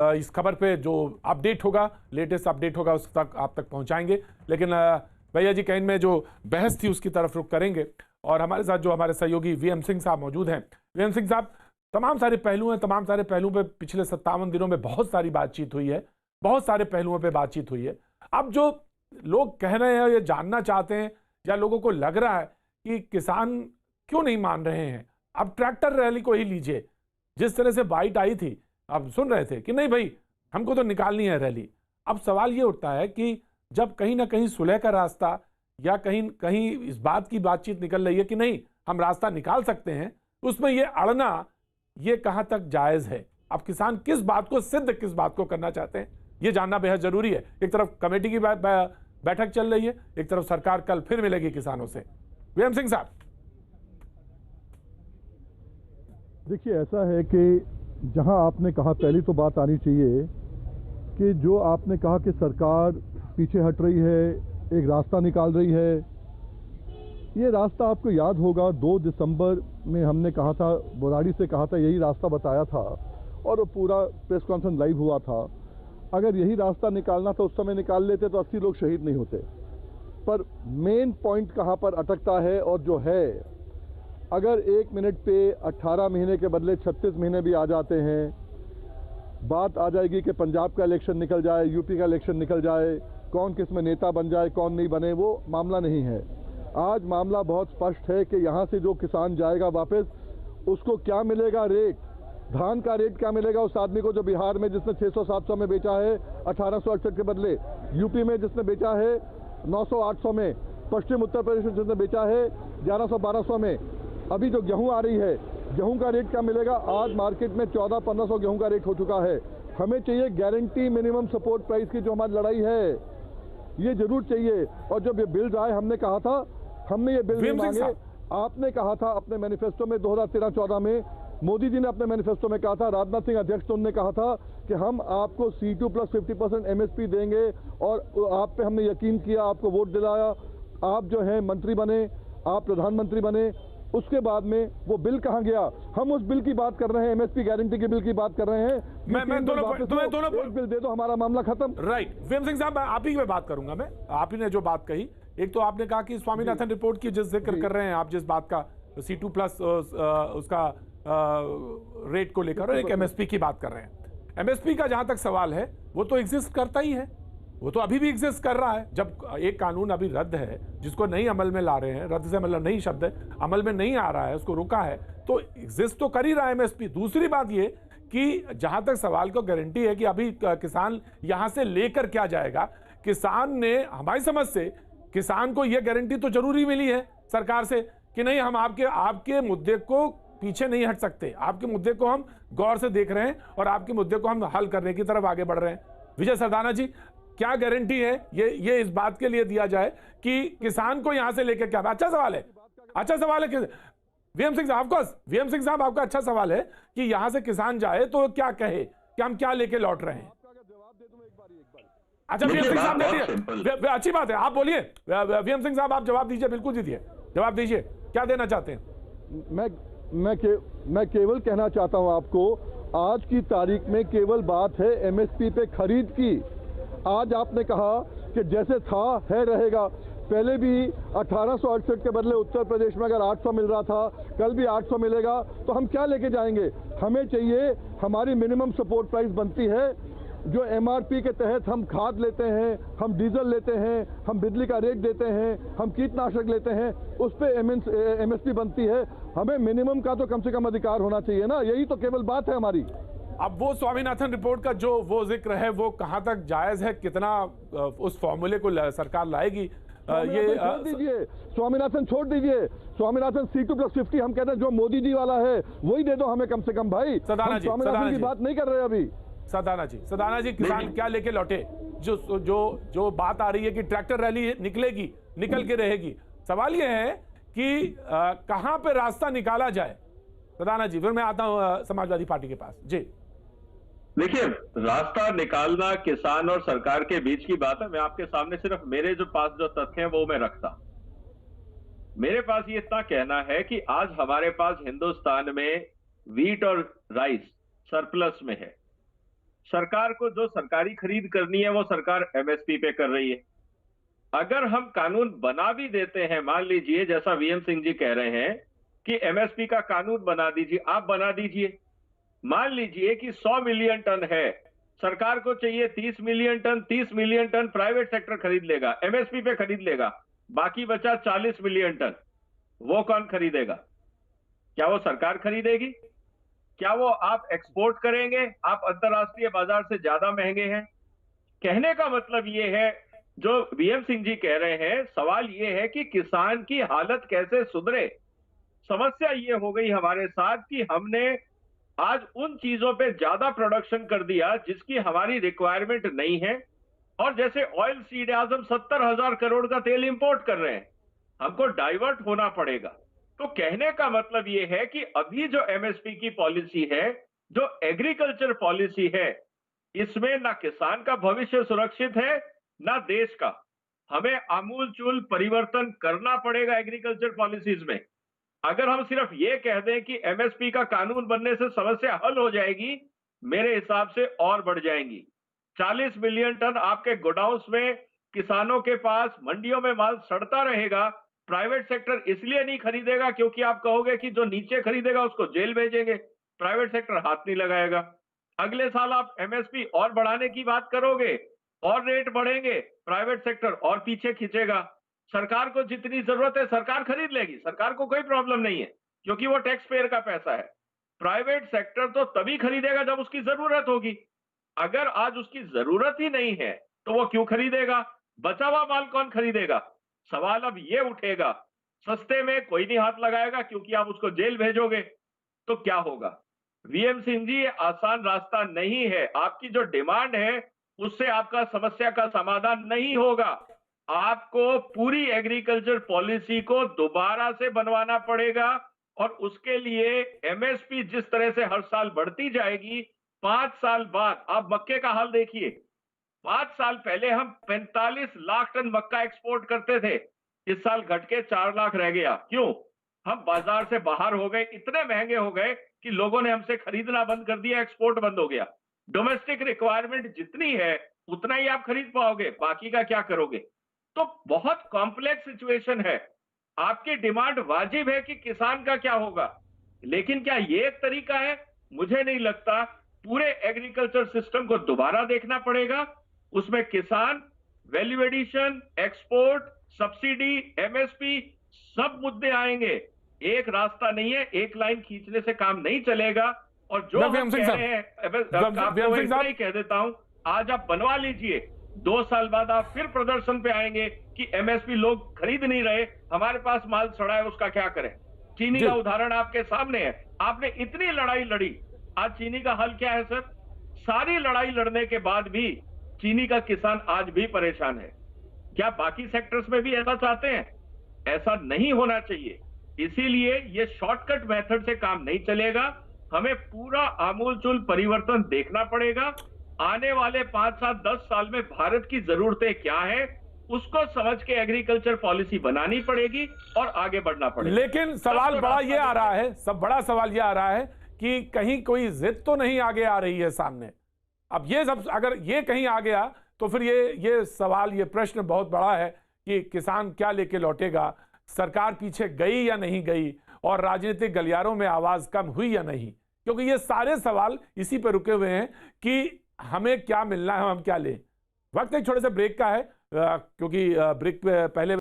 इस खबर पे जो अपडेट होगा, लेटेस्ट अपडेट होगा, उस तक आप तक पहुंचाएंगे। लेकिन भैया जी का इनमें जो बहस थी उसकी तरफ रुख करेंगे। और हमारे साथ जो हमारे सहयोगी वीएम सिंह साहब मौजूद हैं। वीएम सिंह साहब, तमाम सारे पहलू हैं, तमाम सारे पहलुओं पे पिछले 57 दिनों में बहुत सारी बातचीत हुई है, बहुत सारे पहलुओं पे बातचीत हुई है। अब जो लोग कह रहे हैं, ये जानना चाहते हैं या लोगों को लग रहा है कि किसान क्यों नहीं मान रहे हैं। अब ट्रैक्टर रैली को ही लीजिए, जिस तरह से बाइट आई थी, अब सुन रहे थे कि नहीं भाई हमको तो निकालनी है रैली। अब सवाल ये उठता है कि जब कहीं ना कहीं सुलह का रास्ता या कहीं कहीं इस बात की बातचीत निकल रही है कि नहीं हम रास्ता निकाल सकते हैं, उसमें ये अड़ना ये कहां तक जायज है। अब किसान किस बात को सिद्ध, किस बात को करना चाहते हैं, ये जानना बेहद जरूरी है। एक तरफ कमेटी की बैठक चल रही है, एक तरफ सरकार कल फिर मिलेगी किसानों से। वीएम सिंह साहब, देखिए, ऐसा है कि जहां आपने कहा, पहली तो बात आनी चाहिए कि जो आपने कहा कि सरकार पीछे हट रही है, एक रास्ता निकाल रही है, ये रास्ता आपको याद होगा 2 दिसंबर में हमने कहा था, बुराड़ी से कहा था, यही रास्ता बताया था और वो पूरा प्रेस कॉन्फ्रेंस लाइव हुआ था। अगर यही रास्ता निकालना था उस समय निकाल लेते तो 80 लोग शहीद नहीं होते। पर मेन पॉइंट कहाँ पर अटकता है, और जो है, अगर 1 मिनट पे 18 महीने के बदले 36 महीने भी आ जाते हैं, बात आ जाएगी कि पंजाब का इलेक्शन निकल जाए, यूपी का इलेक्शन निकल जाए, कौन किस में नेता बन जाए, कौन नहीं बने, वो मामला नहीं है। आज मामला बहुत स्पष्ट है कि यहाँ से जो किसान जाएगा वापस, उसको क्या मिलेगा रेट, धान का रेट क्या मिलेगा उस आदमी को जो बिहार में जिसने 600-700 में बेचा है 1868 के बदले, यूपी में जिसने बेचा है 900-800 में, पश्चिम उत्तर प्रदेश में जिसने बेचा है 1100-1200 में। अभी जो गेहूं आ रही है, गेहूं का रेट क्या मिलेगा? आज मार्केट में 1400-1500 गेहूं का रेट हो चुका है। हमें चाहिए गारंटी मिनिमम सपोर्ट प्राइस की, जो हमारी लड़ाई है ये जरूर चाहिए। और जब ये बिल्स आए, हमने कहा था, हमने ये बिल नहीं मांगे। आपने कहा था अपने मैनिफेस्टो में 2013-14 में, मोदी जी ने अपने मैनिफेस्टो में कहा था, राजनाथ सिंह अध्यक्ष, उन्होंने कहा था कि हम आपको C2 प्लस 50% MSP देंगे, और आप पे हमने यकीन किया, आपको वोट दिलाया, आप जो है मंत्री बने, आप प्रधानमंत्री बने। उसके बाद में वो बिल कहां गया? हम उस बिल की बात कर रहे हैं, MSP गारंटी के बिल की बात कर रहे हैं। मैं दोनों एक बिल दे दो, हमारा मामला खत्म। राइट। वीएम सिंह साहब, आप ही की बात करूंगा मैं। आप ही ने जो बात कही, एक तो आपने कहा कि स्वामीनाथन रिपोर्ट की जिस जिक्र कर रहे हैं आप, जिस बात का C2 प्लस उसका रेट को लेकर, एक MSP की बात कर रहे हैं। MSP का जहां तक सवाल है, वो तो एग्जिस्ट करता ही है, वो तो अभी भी एग्जिस्ट कर रहा है। जब एक कानून अभी रद्द है, जिसको नहीं अमल में ला रहे हैं, रद्द से मतलब नहीं शब्द है, अमल में नहीं आ रहा है, उसको रोका है, तो एग्जिस्ट तो कर ही रहा है MSP। दूसरी बात ये कि जहां तक सवाल को गारंटी है कि अभी किसान यहां से लेकर क्या जाएगा, किसान ने, हमारी समझ से किसान को यह गारंटी तो जरूरी मिली है सरकार से कि नहीं, हम आपके मुद्दे को पीछे नहीं हट सकते, आपके मुद्दे को हम गौर से देख रहे हैं और आपके मुद्दे को हम हल करने की तरफ आगे बढ़ रहे हैं। विजय सरदाना जी, क्या गारंटी है ये इस बात के लिए दिया जाए कि किसान को यहां से लेकर क्या? अच्छा सवाल है, अच्छा सवाल है। वीएम सिंह साहब, वीएम सिंह साहब, आपका अच्छा सवाल है कि यहां से किसान जाए तो क्या कहे कि हम क्या लेके लौट रहे हैं? अच्छा, वीएम सिंह साहब ने, अच्छी बात है, आप बोलिए। वीएम सिंह साहब, आप जवाब दीजिए, बिल्कुल दीजिए, जवाब दीजिए, क्या देना चाहते हैं? मैं केवल कहना चाहता हूं आपको, आज की तारीख में केवल बात है MSP पे खरीद की। आज आपने कहा कि जैसे था है रहेगा। पहले भी 1868 के बदले उत्तर प्रदेश में अगर 800 मिल रहा था, कल भी 800 मिलेगा, तो हम क्या लेके जाएंगे? हमें चाहिए, हमारी मिनिमम सपोर्ट प्राइस बनती है, जो MRP के तहत हम खाद लेते हैं, हम डीजल लेते हैं, हम बिजली का रेट देते हैं, हम कीटनाशक लेते हैं, उस पर MSP बनती है। हमें मिनिमम का तो कम से कम अधिकार होना चाहिए ना, यही तो केवल बात है हमारी। अब वो स्वामीनाथन रिपोर्ट का जो वो जिक्र है, वो कहां तक जायज है, कितना उस फॉर्मूले को सरकार लाएगी, ये छोड़ दीजिए, स्वामीनाथन छोड़ दीजिए, स्वामीनाथन C2 प्लस 50 हम कहते हैं, जो मोदी जी वाला है वही दे दो हमें कम से कम भाई। सदाना जी, स्वामीनाथन की बात नहीं कर रहे अभी। सदाना जी, किसान क्या लेके लौटे? जो बात आ रही है कि ट्रैक्टर रैली निकलेगी, निकल के रहेगी, सवाल ये है कि कहां पे रास्ता निकाला जाए? सदाना जी, फिर मैं आता हूं समाजवादी पार्टी के पास। जी, देखिए, रास्ता निकालना किसान और सरकार के बीच की बात है। मैं आपके सामने सिर्फ मेरे जो पास जो तथ्य हैं वो मैं रखता। मेरे पास ये इतना कहना है कि आज हमारे पास हिंदुस्तान में वीट और राइस सरप्लस में है। सरकार को जो सरकारी खरीद करनी है वो सरकार एमएसपी पे कर रही है। अगर हम कानून बना भी देते हैं, मान लीजिए जैसा वीएम सिंह जी कह रहे हैं कि एमएसपी का कानून बना दीजिए, आप बना दीजिए। मान लीजिए कि 100 मिलियन टन है, सरकार को चाहिए 30 million ton, 30 million ton private sector खरीद लेगा, एमएसपी पे खरीद लेगा, बाकी बचा 40 मिलियन टन, वो कौन खरीदेगा? क्या वो सरकार खरीदेगी? क्या वो आप एक्सपोर्ट करेंगे? आप अंतरराष्ट्रीय बाजार से ज्यादा महंगे हैं? कहने का मतलब ये है, जो वीएम सिंह जी कह रहे हैं, सवाल ये है कि किसान की हालत कैसे सुधरे। समस्या ये हो गई हमारे साथ कि हमने आज उन चीजों पे ज्यादा प्रोडक्शन कर दिया जिसकी हमारी रिक्वायरमेंट नहीं है। और जैसे ऑयल सीड, आज हम 70,000 करोड़ का तेल इंपोर्ट कर रहे हैं, हमको डाइवर्ट होना पड़ेगा। तो कहने का मतलब ये है कि अभी जो एमएसपी की पॉलिसी है, जो एग्रीकल्चर पॉलिसी है, इसमें ना किसान का भविष्य सुरक्षित है ना देश का। हमें आमूलचूल परिवर्तन करना पड़ेगा एग्रीकल्चर पॉलिसीज में। अगर हम सिर्फ ये कह दें कि एमएसपी का कानून बनने से समस्या हल हो जाएगी, मेरे हिसाब से और बढ़ जाएंगी। 40 मिलियन टन आपके गोडाउन्स में, किसानों के पास, मंडियों में माल सड़ता रहेगा। प्राइवेट सेक्टर इसलिए नहीं खरीदेगा क्योंकि आप कहोगे कि जो नीचे खरीदेगा उसको जेल भेजेंगे, प्राइवेट सेक्टर हाथ नहीं लगाएगा। अगले साल आप एमएसपी और बढ़ाने की बात करोगे और रेट बढ़ेंगे, प्राइवेट सेक्टर और पीछे खींचेगा। सरकार को जितनी जरूरत है सरकार खरीद लेगी, सरकार को कोई प्रॉब्लम नहीं है क्योंकि वो टैक्स पेयर का पैसा है। प्राइवेट सेक्टर तो तभी खरीदेगा जब उसकी जरूरत होगी। अगर आज उसकी जरूरत ही नहीं है तो वो क्यों खरीदेगा? बचा हुआ माल कौन खरीदेगा? सवाल अब ये उठेगा, सस्ते में कोई नहीं हाथ लगाएगा क्योंकि आप उसको जेल भेजोगे, तो क्या होगा? वीएम सिंह जी, ये आसान रास्ता नहीं है। आपकी जो डिमांड है उससे आपका समस्या का समाधान नहीं होगा। आपको पूरी एग्रीकल्चर पॉलिसी को दोबारा से बनवाना पड़ेगा और उसके लिए एमएसपी जिस तरह से हर साल बढ़ती जाएगी, 5 साल बाद आप मक्के का हाल देखिए। 5 साल पहले हम 45 लाख टन मक्का एक्सपोर्ट करते थे, इस साल घट के 4 लाख रह गया। क्यों? हम बाजार से बाहर हो गए, इतने महंगे हो गए कि लोगों ने हमसे खरीदना बंद कर दिया, एक्सपोर्ट बंद हो गया। डोमेस्टिक रिक्वायरमेंट जितनी है उतना ही आप खरीद पाओगे, बाकी का क्या करोगे? तो बहुत कॉम्प्लेक्स सिचुएशन है। आपकी डिमांड वाजिब है कि किसान का क्या होगा, लेकिन क्या ये एक तरीका है? मुझे नहीं लगता। पूरे एग्रीकल्चर सिस्टम को दोबारा देखना पड़ेगा। उसमें किसान, value addition, export, subsidy, MSP, सब मुद्दे आएंगे। एक रास्ता नहीं है, एक लाइन खींचने से काम नहीं चलेगा। और जो हम कह रहे हैं, आपको इतना ही कह देता हूं, आज आप बनवा लीजिए, 2 साल बाद आप फिर प्रदर्शन पे आएंगे कि एमएसपी लोग खरीद नहीं रहे, हमारे पास माल सड़ा है, उसका क्या करें? चीनी का उदाहरण आपके सामने है। आपने इतनी लड़ाई लड़ी, आज चीनी का हल क्या है सर? सारी लड़ाई लड़ने के बाद भी चीनी का किसान आज भी परेशान है। क्या बाकी सेक्टर्स में भी ऐसा चाहते हैं? ऐसा नहीं होना चाहिए। इसीलिए ये शॉर्टकट मेथड से काम नहीं चलेगा। हमें पूरा आमूलचूल परिवर्तन देखना पड़ेगा। आने वाले 5, 7, 10 साल में भारत की जरूरतें क्या है, उसको समझ के एग्रीकल्चर पॉलिसी बनानी पड़ेगी और आगे बढ़ना पड़ेगा। लेकिन सवाल बड़ा ये आ रहा है, बड़ा सवाल ये आ रहा है कि कहीं कोई जिद तो नहीं आगे आ रही है सामने। अब ये सब अगर ये कहीं आ गया तो फिर ये सवाल, ये प्रश्न बहुत बड़ा है कि किसान क्या लेके लौटेगा, सरकार पीछे गई या नहीं गई, और राजनीतिक गलियारों में आवाज कम हुई या नहीं। क्योंकि ये सारे सवाल इसी पे रुके हुए हैं कि हमें क्या मिलना है, हम क्या लें। वक्त एक छोटे से ब्रेक का है, क्योंकि ब्रेक पहले